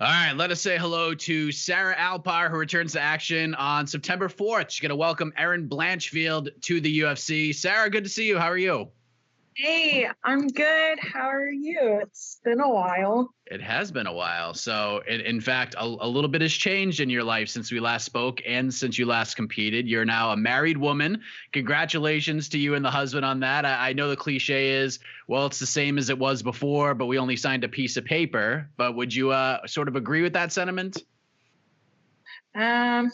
All right, let us say hello to Sarah Alpar, who returns to action on September 4th. She's going to welcome Erin Blanchfield to the UFC. Sarah, good to see you. How are you? Hey, I'm good. How are you? It's been a while. It has been a while. So, in fact, a little bit has changed in your life since we last spoke and since you last competed. You're now a married woman. Congratulations to you and the husband on that. I know the cliche is, well, it's the same as it was before, but we only signed a piece of paper. But would you sort of agree with that sentiment? Um,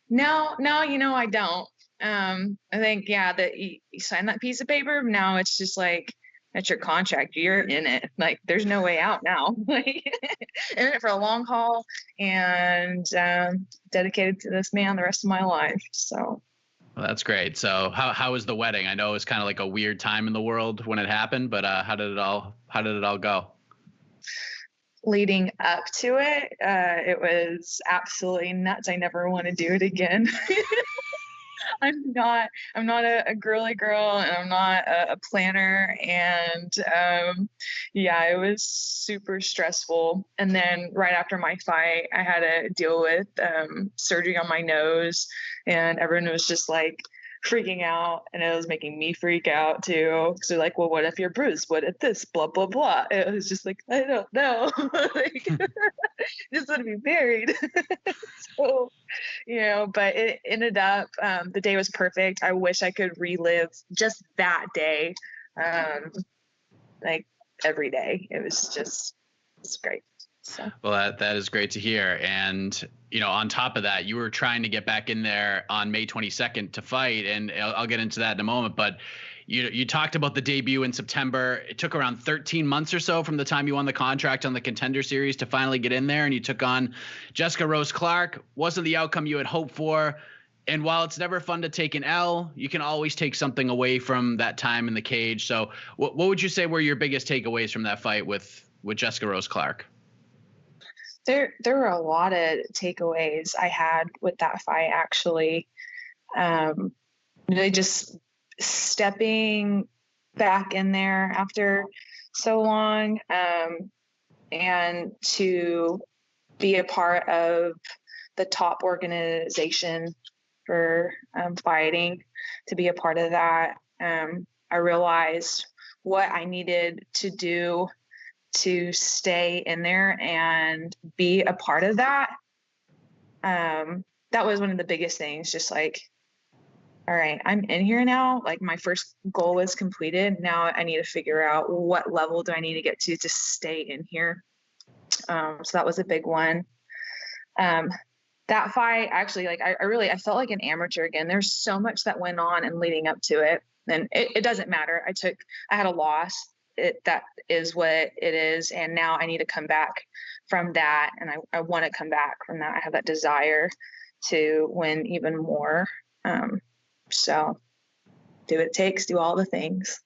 no, I don't. I think, yeah, that you sign that piece of paper. Now it's just like, that's your contract. You're in it. Like, there's no way out now. Like, in it for a long haul and dedicated to this man the rest of my life. So. Well, that's great. So how was the wedding? I know it was kind of like a weird time in the world when it happened, but how did it all go? Leading up to it, it was absolutely nuts. I never want to do it again. I'm not a girly girl, and I'm not a planner. And yeah, it was super stressful. And then right after my fight, I had to deal with surgery on my nose, and everyone was just like freaking out, and it was making me freak out too. So like, well, what if you're bruised? What if this? Blah blah blah. It was just like, I don't know. Like, just want to be married. So, but it ended up, the day was perfect. I wish I could relive just that day, like every day. It's great. So. Well, that is great to hear. And, on top of that, you were trying to get back in there on May 22nd to fight. And I'll get into that in a moment. But you talked about the debut in September. It took around 13 months or so from the time you won the contract on the Contender Series to finally get in there. And you took on Jessica Rose Clark. Wasn't the outcome you had hoped for. And while it's never fun to take an L, you can always take something away from that time in the cage. So what would you say were your biggest takeaways from that fight with Jessica Rose Clark? There were a lot of takeaways I had with that fight, actually. Really just stepping back in there after so long, and to be a part of the top organization for fighting, to be a part of that. I realized what I needed to do to stay in there and be a part of that. That was one of the biggest things, just like, all right, I'm in here now. Like, my first goal was completed. Now I need to figure out what level do I need to get to stay in here. So that was a big one. That fight, actually, like, I felt like an amateur again. There's so much that went on and leading up to it. And it doesn't matter. I had a loss. That is what it is. And now I need to come back from that. And I want to come back from that. I have that desire to win even more. So do what it takes, do all the things.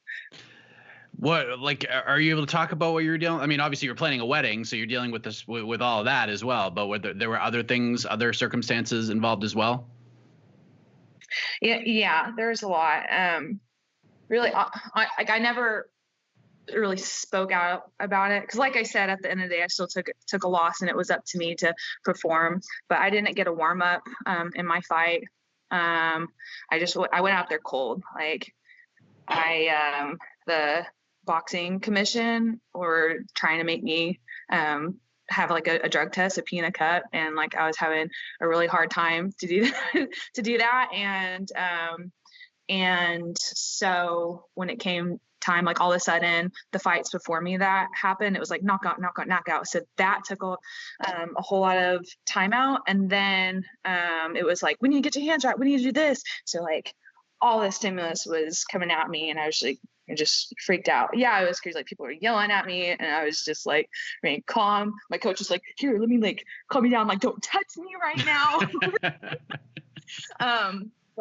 What, like, are you able to talk about what you're dealing? I mean, obviously you're planning a wedding, so you're dealing with this, with all of that as well, but whether there were other things, other circumstances involved as well? Yeah, there's a lot. Really, I never really spoke out about it, because like I said, at the end of the day, I still took a loss, and it was up to me to perform. But I didn't get a warm up in my fight. I went out there cold. Like, the boxing commission were trying to make me have like a drug test, a pee in a cup, and like I was having a really hard time to do that. And so when it came time, like, all of a sudden the fights before me that happened, it was like knockout. So that took a whole lot of time out. And then it was like, we need to get your hands right, we need to do this. So like all the stimulus was coming at me, and I was like, I just freaked out. Yeah, I was crazy. Like, people were yelling at me, and I was just like being calm. My coach was like, here, let me like calm me down. I'm like, don't touch me right now.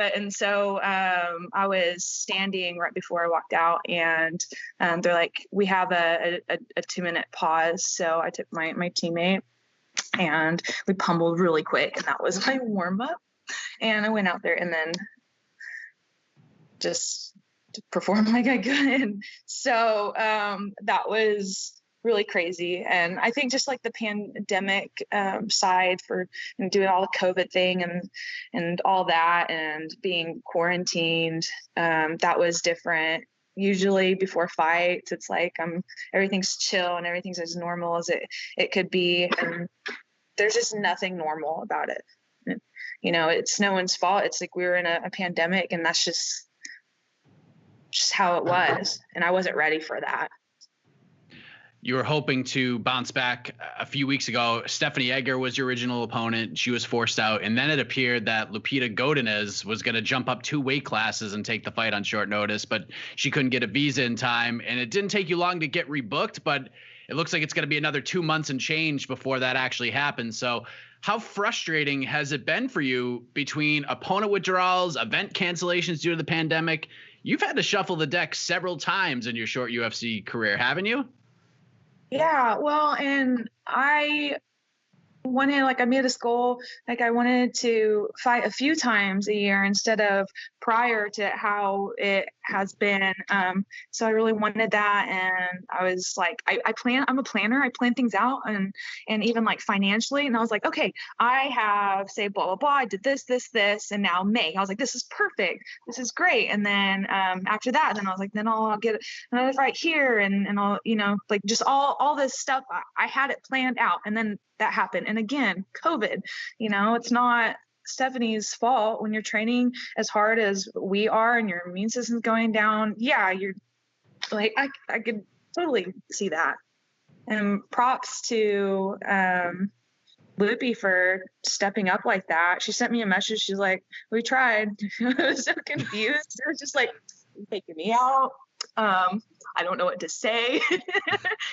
And so I was standing right before I walked out, and they're like, we have a 2-minute pause. So I took my teammate, and we pummeled really quick, and that was my warm up. And I went out there and then just to perform like I could. So that was really crazy. And I think just like the pandemic side for doing all the COVID thing and all that and being quarantined, that was different. Usually before fights, it's like everything's chill and everything's as normal as it could be. And there's just nothing normal about it. It's no one's fault. It's like we were in a pandemic, and that's just how it was. And I wasn't ready for that. You were hoping to bounce back a few weeks ago. Stephanie Egger was your original opponent. She was forced out. And then it appeared that Lupita Godinez was going to jump up 2 weight classes and take the fight on short notice, but she couldn't get a visa in time. And it didn't take you long to get rebooked, but it looks like it's going to be another 2 months and change before that actually happens. So how frustrating has it been for you between opponent withdrawals, event cancellations due to the pandemic? You've had to shuffle the deck several times in your short UFC career, haven't you? Yeah, well, and I made this goal, like I wanted to fight a few times a year instead of prior to how it has been. So I really wanted that. And I was like, I'm a planner. I plan things out and even like financially. And I was like, okay, I have say blah, blah, blah. I did this, and now May. I was like, this is perfect. This is great. And then after that, then I was like, then I'll get another fight here and I'll, like just all this stuff. I had it planned out. And then that happened. And again, COVID, it's not Stephanie's fault when you're training as hard as we are and your immune system's going down. Yeah, you're like, I could totally see that. And props to Loopy for stepping up like that. She sent me a message. She's like, we tried. I was so confused. It was just like, taking me out. I don't know what to say. I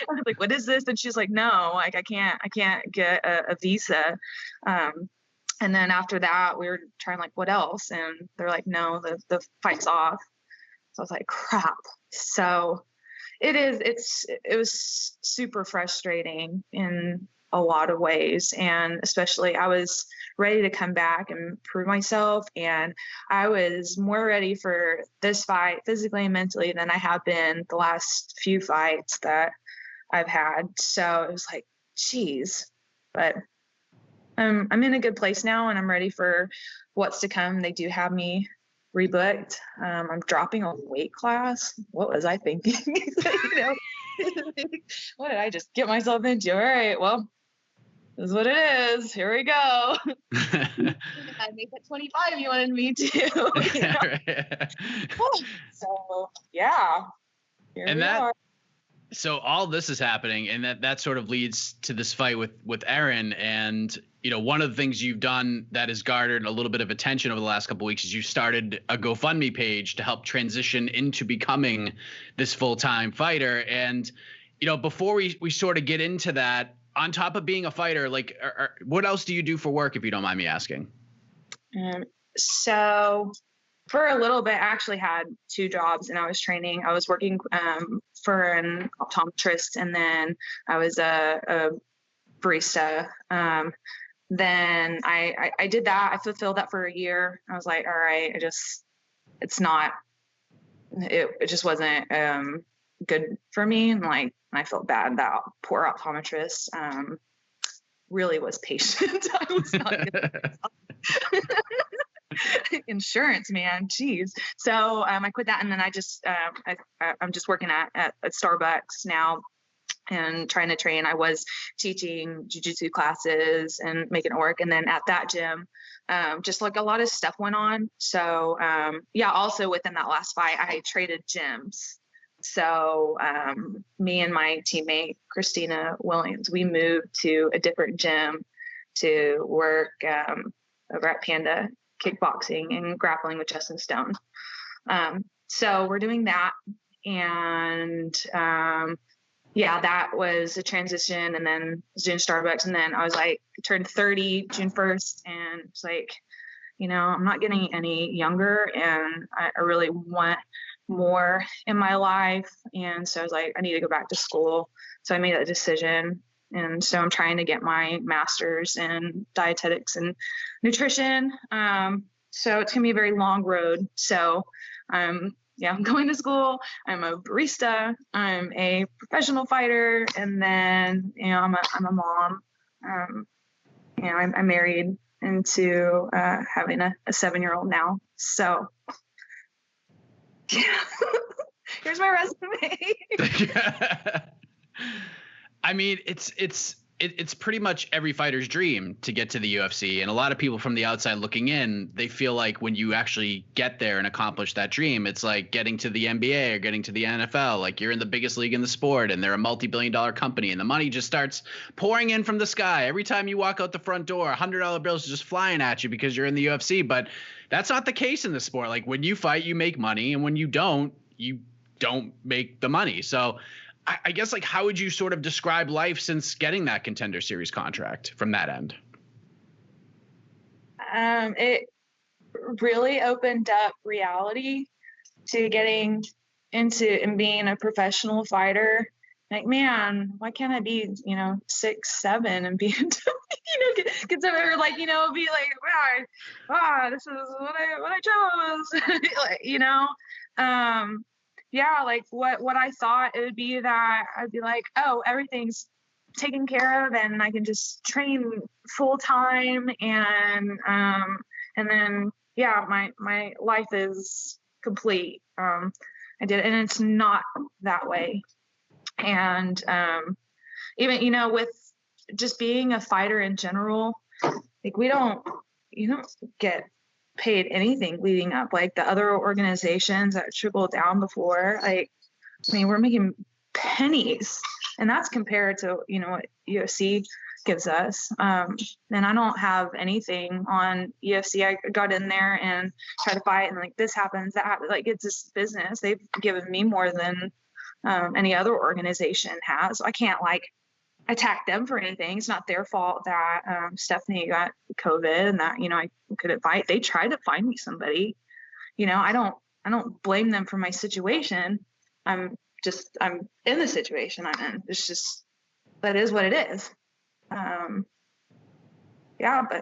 was like, what is this? And she's like, no, like I can't get a visa. And then after that, we were trying like, what else? And they're like, no, the fight's off. So I was like, crap. So it was super frustrating in a lot of ways. And especially I was ready to come back and prove myself. And I was more ready for this fight physically and mentally than I have been the last few fights that I've had. So it was like, geez, but I'm in a good place now and I'm ready for what's to come. They do have me rebooked. I'm dropping a weight class. What was I thinking? What did I just get myself into? All right, well, this is what it is. Here we go. I make that 25 you wanted me to. So yeah. So all this is happening, and that sort of leads to this fight with Erin. And one of the things you've done that has garnered a little bit of attention over the last couple of weeks is you started a GoFundMe page to help transition into becoming this full-time fighter. And before we sort of get into that, on top of being a fighter, like what else do you do for work, if you don't mind me asking? So for a little bit, I actually had 2 jobs, and I was training. I was working for an optometrist, and then I was a barista. Then I did that. I fulfilled that for a year. I was like, all right, it just wasn't good for me. And like, I felt bad. That poor optometrist really was patient. I was not good. Insurance, man, geez. So I quit that, and then I just I'm just working at Starbucks now and trying to train. I was teaching jiu-jitsu classes and making it work, and then at that gym just like a lot of stuff went on. So also within that last fight I traded gyms. So me and my teammate Christina Williams, we moved to a different gym to work over at Panda kickboxing and grappling with Justin Stone. So we're doing that. And that was a transition. And then I was doing Starbucks. And then I was like, turned 30 June 1st. And it's like, I'm not getting any younger, and I really want more in my life. And so I was like, I need to go back to school. So I made that decision. And so I'm trying to get my master's in dietetics and nutrition. So it's going to be a very long road. So I'm I'm going to school. I'm a barista. I'm a professional fighter. And then, I'm a mom. I'm married into having a 7-year-old now. So here's my resume. I mean, it's pretty much every fighter's dream to get to the UFC. And a lot of people from the outside looking in, they feel like when you actually get there and accomplish that dream, it's like getting to the NBA or getting to the NFL. Like you're in the biggest league in the sport and they're a multi-billion-dollar company and the money just starts pouring in from the sky. Every time you walk out the front door, $100 bills are just flying at you because you're in the UFC. But that's not the case in the sport. Like when you fight, you make money. And when you don't make the money. So I guess, like, how would you sort of describe life since getting that Contender Series contract from that end? It really opened up reality to getting into and being a professional fighter. Like, man, why can't I be, 6'7" and be, get some, or like, be like, wow, this is what I chose, like what I thought it would be, that I'd be like, oh, everything's taken care of and I can just train full time and then my life is complete. I did, and it's not that way. And even with just being a fighter in general, like you don't get paid anything leading up. Like the other organizations that trickled down before, we're making pennies, and that's compared to what UFC gives us. And I don't have anything on UFC. I got in there and tried to fight, and like this happens, that happens. Like it's this business. They've given me more than any other organization has. So I can't attack them for anything. It's not their fault that Stephanie got COVID and that I couldn't fight. They tried to find me somebody. I don't blame them for my situation. I'm in the situation I'm in. It's just, that is what it is. But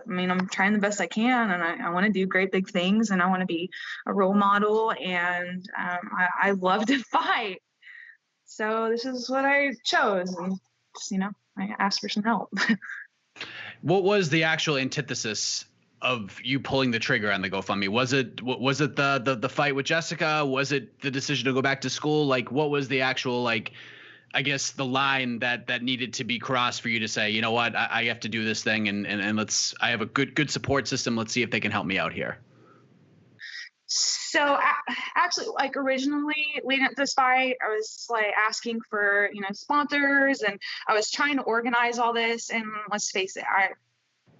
I'm trying the best I can, and I want to do great big things, and I want to be a role model, and I love to fight. So this is what I chose, and just, I asked for some help. What was the actual antithesis of you pulling the trigger on the GoFundMe? Was it the fight with Jessica? Was it the decision to go back to school? Like, what was the actual, I guess, the line that needed to be crossed for you to say, you know what, I have to do this thing, and I have a good support system. Let's see if they can help me out here. So actually, originally leading up to this fight, I was asking for, sponsors, and I was trying to organize all this. And let's face it,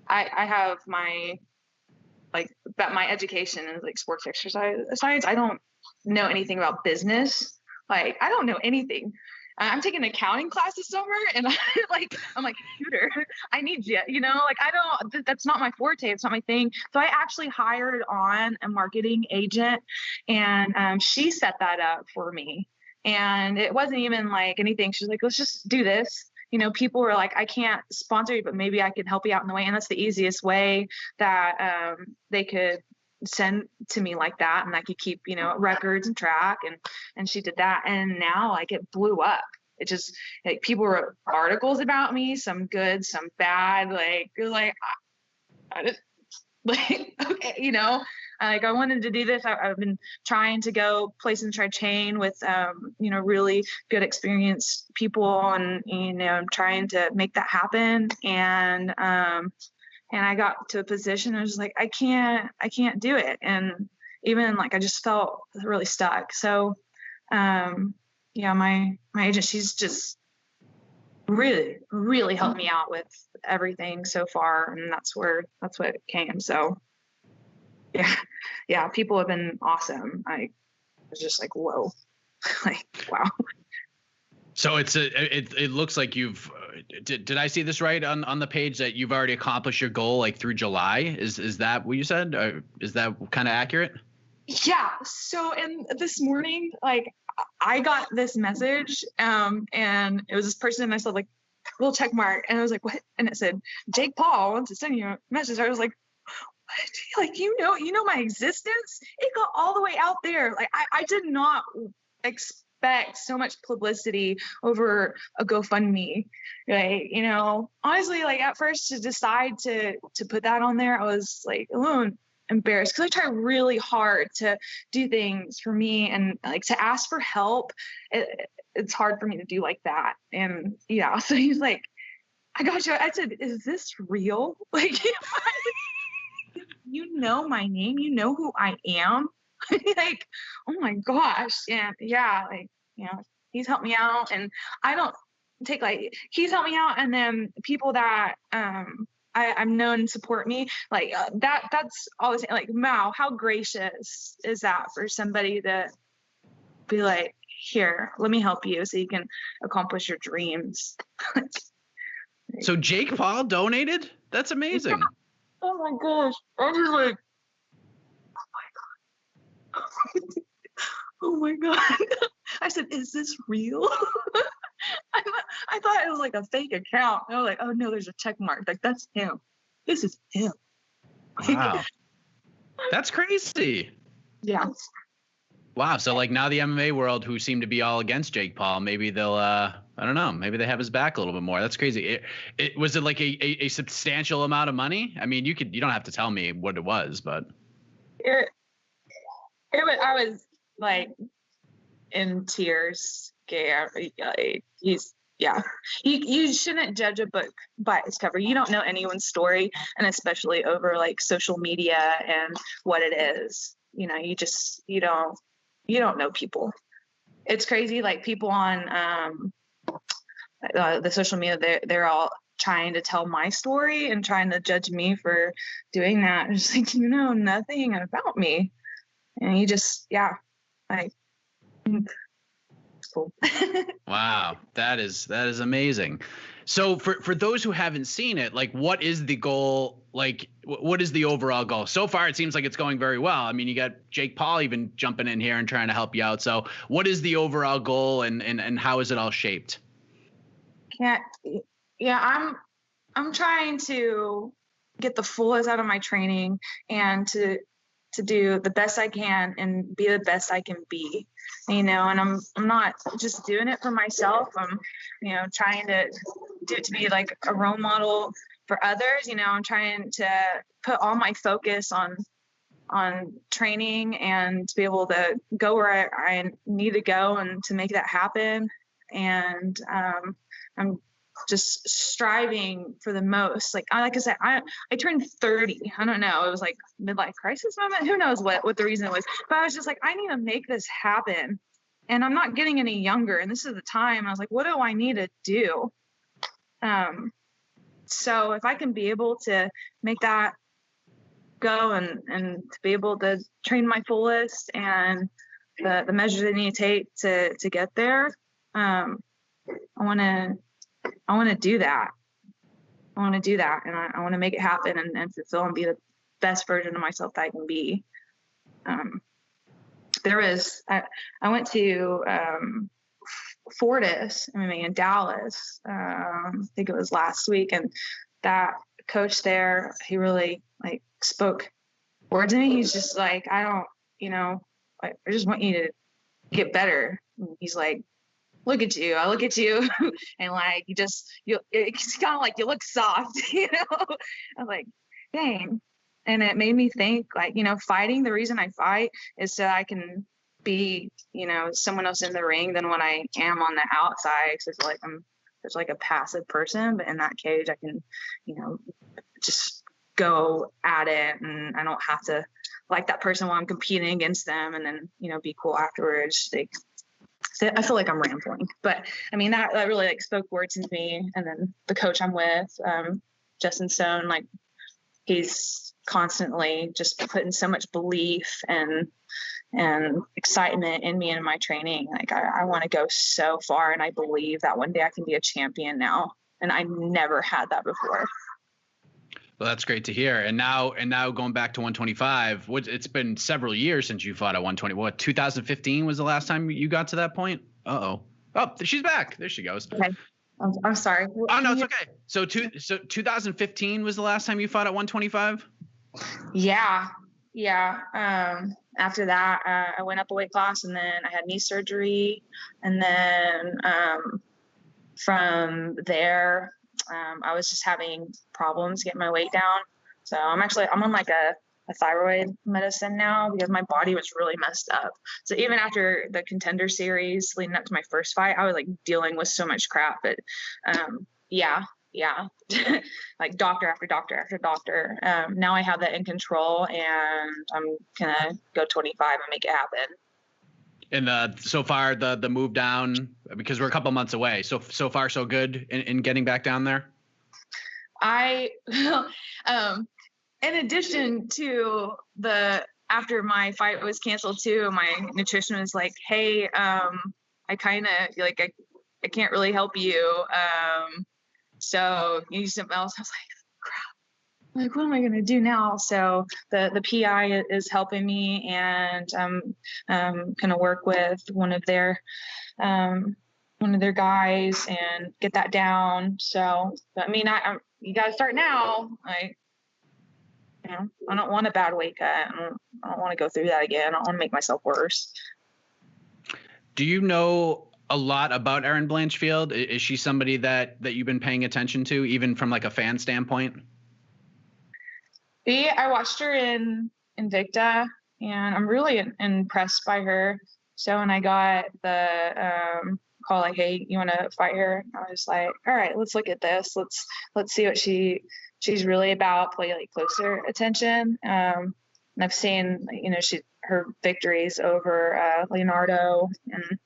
I have my my education is sports exercise science. I don't know anything about business. I don't know anything. I'm taking accounting class this summer, and I'm like, computer, I need you, that's not my forte. It's not my thing. So I actually hired on a marketing agent, and she set that up for me. And it wasn't even anything. She's like, let's just do this. People were like, I can't sponsor you, but maybe I can help you out in the way. And that's the easiest way that they could send to me like that, and I could keep records and track, and she did that, and now it blew up. It just people wrote articles about me, some good, some bad. You're like, I just okay, I wanted to do this. I've been trying to go places and try chain with really good experienced people, and I'm trying to make that happen. And I got to a position, I was like, I can't do it. And even I just felt really stuck. So, my agent, she's just really, really helped me out with everything so far. And that's what it came. So people have been awesome. I was just like, whoa, wow. So it looks like you've did I see this right on the page that you've already accomplished your goal through July? Is that what you said? Or is that kind of accurate? Yeah. So this morning, I got this message, and it was this person, and I said little check mark, and I was like, what? And it said, Jake Paul wants to send you a message. I was like, like, you know my existence. It got all the way out there. Like I did not expect so much publicity over a GoFundMe, right? You know, honestly, like at first to decide to put that on there, I was like a little embarrassed because I try really hard to do things for me, and like to ask for help. It's hard for me to do like that. And yeah, so he's like, I got you. I said, is this real? Like, you know my name, you know who I am. Like, oh my gosh. And yeah, like, you know, he's helped me out, and I don't take like, he's helped me out. And then people that I'm known support me, like that's always like, wow, how gracious is that for somebody to be like, here, let me help you so you can accomplish your dreams. So Jake Paul donated? That's amazing. Yeah. Oh my gosh. I was like, oh my God. I said, is this real? I thought it was like a fake account. I was like, oh no, there's a check mark. Like, that's him. This is him. Wow. That's crazy. Yeah. Wow. So like now the MMA world, who seem to be all against Jake Paul, maybe they'll, I don't know, maybe they have his back a little bit more. That's crazy. Was it like a substantial amount of money? I mean, you don't have to tell me what it was, but. I was like in tears. You shouldn't judge a book by its cover. You don't know anyone's story, and especially over like social media and what it is. You know, you don't know people. It's crazy. Like people on the social media, they're all trying to tell my story and trying to judge me for doing that. It's like, you know nothing about me. And you just, yeah, like, it's cool. Wow, that is amazing. So for those who haven't seen it, like, what is the goal? Like, what is the overall goal? So far, it seems like it's going very well. I mean, you got Jake Paul even jumping in here and trying to help you out. So what is the overall goal, and how is it all shaped? I'm trying to get the fullest out of my training and to do the best I can and be the best I can be, you know, and I'm not just doing it for myself. I'm, you know, trying to do it to be like a role model for others. You know, I'm trying to put all my focus on training and to be able to go where I need to go and to make that happen. And I'm just striving for the most. Like I said, I turned 30. I don't know. It was like midlife crisis moment. Who knows what the reason was? But I was just like, I need to make this happen. And I'm not getting any younger. And this is the time. I was like, what do I need to do? So if I can be able to make that go and to be able to train my fullest and the measures I need to take to get there, I want to do that. I want to do that, and I want to make it happen and fulfill and be the best version of myself that I can be. I went to Fortis MMA in Dallas. I think it was last week, and that coach there, he really like spoke words to me. He's just like, I just want you to get better. And he's like, look at you. I look at you and like, it's kind of like you look soft, you know? I'm like, dang. And it made me think like, you know, fighting, the reason I fight is so I can be, you know, someone else in the ring than when I am on the outside. Cause it's like, I'm just like a passive person, but in that cage I can, you know, just go at it, and I don't have to like that person while I'm competing against them and then, you know, be cool afterwards. Like, I feel like I'm rambling, but I mean, that really like spoke words to me. And then the coach I'm with, Justin Stone, like he's constantly just putting so much belief and excitement in me and my training. Like I want to go so far, and I believe that one day I can be a champion now. And I never had that before. Well, that's great to hear. And now going back to 125, it's been several years since you fought at 120. What, 2015 was the last time you got to that point? Oh, she's back. There she goes. Okay. I'm sorry. Oh, no, it's okay. So 2015 was the last time you fought at 125? Yeah. Yeah. After that, I went up a weight class, and then I had knee surgery. And then, from there, I was just having problems getting my weight down. So I'm on like a thyroid medicine now because my body was really messed up. So even after the Contender Series leading up to my first fight, I was like dealing with so much crap. But yeah, yeah, like doctor after doctor after doctor. Now I have that in control, and I'm gonna go 25 and make it happen. And so far the move down, because we're a couple months away. So far so good in getting back down there. I in addition to after my fight was canceled too, my nutrition was like, hey, I kind of like I can't really help you. So you need something else. I was like, crap. Like, what am I gonna do now? So the PI is helping me, and I'm gonna work with one of their guys and get that down. So, but I mean, you gotta start now. I don't want a bad weight cut. I don't want to go through that again. I don't want to make myself worse. Do you know a lot about Erin Blanchfield? Is she somebody that you've been paying attention to, even from like a fan standpoint? I watched her in Invicta, and I'm really impressed by her. So when I got the call, like, hey, you want to fight her? I was like, all right, let's look at this. Let's see what she's really about. Play like closer attention. And I've seen, her victories over Leonardo, and it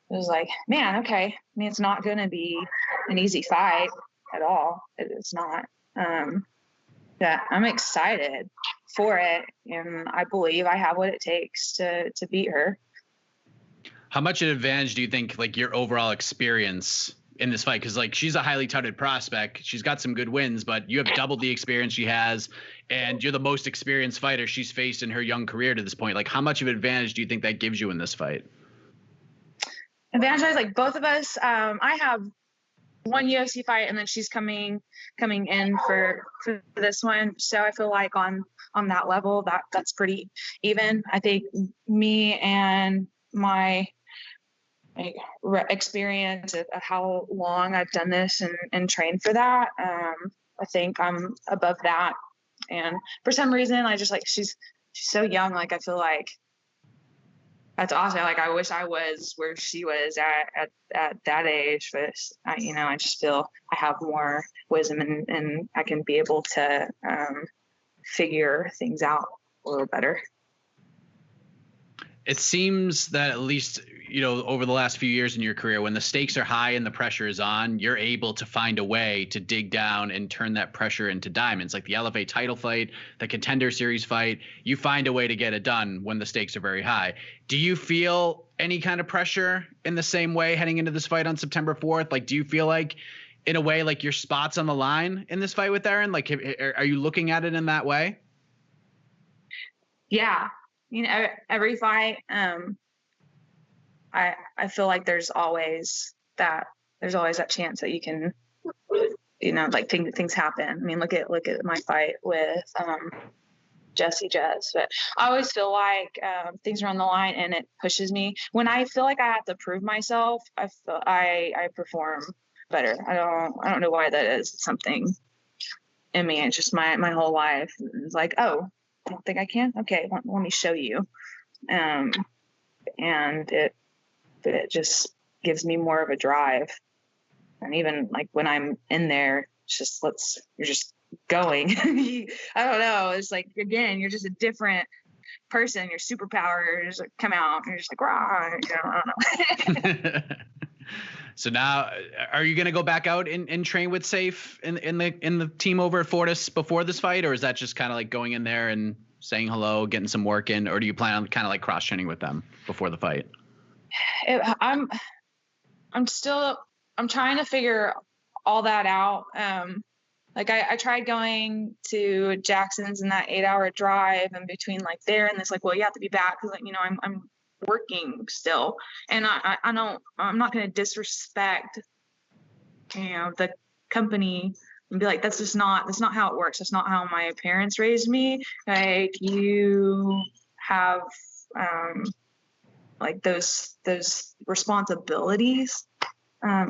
was like, man, okay. I mean, it's not going to be an easy fight at all. It's not. Yeah, I'm excited for it, and I believe I have what it takes to beat her. How much an advantage do you think, like, your overall experience in this fight? Because like, she's a highly touted prospect. She's got some good wins, but you have doubled the experience she has, and you're the most experienced fighter she's faced in her young career to this point. Like, how much of an advantage do you think that gives you in this fight? Advantage, like both of us. I have one UFC fight, and then she's coming in for this one. So I feel like on that level, that's pretty even. I think me and my experience of how long I've done this and trained for that, I think I'm above that. And for some reason, I just like she's so young. Like, I feel like that's awesome. Like, I wish I was where she was at that age, but I just feel I have more wisdom, and I can be able to figure things out a little better. It seems that at least, over the last few years in your career, when the stakes are high and the pressure is on, you're able to find a way to dig down and turn that pressure into diamonds. Like the LFA title fight, the Contender Series fight, you find a way to get it done when the stakes are very high. Do you feel any kind of pressure in the same way heading into this fight on September 4th? Like, do you feel like, in a way, like your spot's on the line in this fight with Erin? Like, are you looking at it in that way? Yeah. Every fight, I feel like there's always that chance that you can, like things happen. I mean, look at my fight with Jesse Jess. But I always feel like things are on the line, and it pushes me. When I feel like I have to prove myself, I perform better. I don't know why that is. It's something in me. It's just my whole life. It's like, oh, I don't think I can. Okay, let me show you. And it just gives me more of a drive. And even like when I'm in there, it's just you're just going. I don't know. It's like, again, you're just a different person. Your superpowers come out, and you're just like, rah, I don't know. So now, are you going to go back out and train with Safe in the team over at Fortis before this fight, or is that just kind of like going in there and saying hello, getting some work in, or do you plan on kind of like cross training with them before the fight? I'm trying to figure all that out. Like I tried going to Jackson's in that 8-hour drive, and between like there and this, like, well, you have to be back because, like, I'm working still, and I'm not going to disrespect the company and be like, that's not how it works. That's not how my parents raised me. Like, you have like those responsibilities.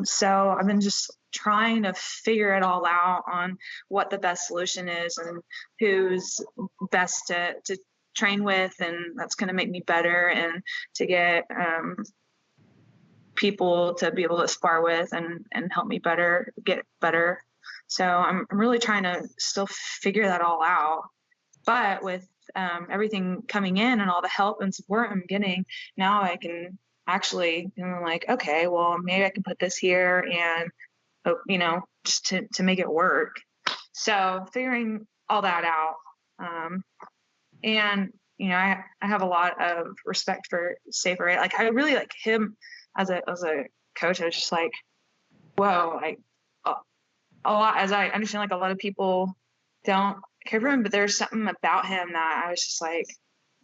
So I've been just trying to figure it all out on what the best solution is and who's best to train with, and that's going to make me better, and to get people to be able to spar with and help me get better. So I'm really trying to still figure that all out. But with everything coming in and all the help and support I'm getting, now I can actually, like, okay, well, maybe I can put this here and, just to make it work. So figuring all that out. And, I have a lot of respect for Safer. Right? Like, I really like him as a coach. I was just like, whoa, like a lot, as I understand, like a lot of people don't care for him, but there's something about him that I was just like,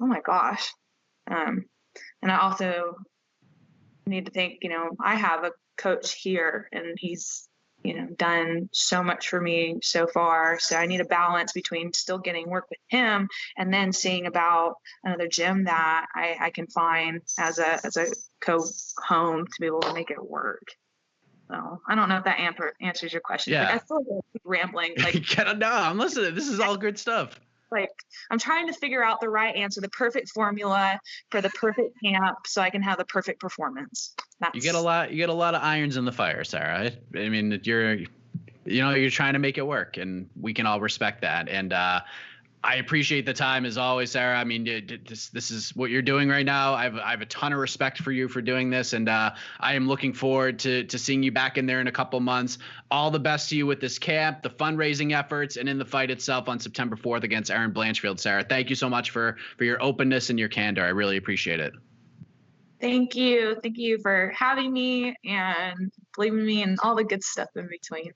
oh my gosh. And I also need to think, I have a coach here and he's, done so much for me so far. So I need a balance between still getting work with him and then seeing about another gym that I can find as a co-home to be able to make it work. So I don't know if that answers your question. Yeah. Like, I feel like I'm rambling. Like, no, I'm listening. This is all good stuff. Like, I'm trying to figure out the right answer, the perfect formula for the perfect camp, so I can have the perfect performance. You get a lot of irons in the fire, Sarah. I mean, you're trying to make it work, and we can all respect that. And I appreciate the time as always, Sarah. I mean, this is what you're doing right now. I have a ton of respect for you for doing this, and I am looking forward to seeing you back in there in a couple months. All the best to you with this camp, the fundraising efforts, and in the fight itself on September 4th against Aaron Blanchfield. Sarah, thank you so much for your openness and your candor. I really appreciate it. Thank you. Thank you for having me and believing me and all the good stuff in between.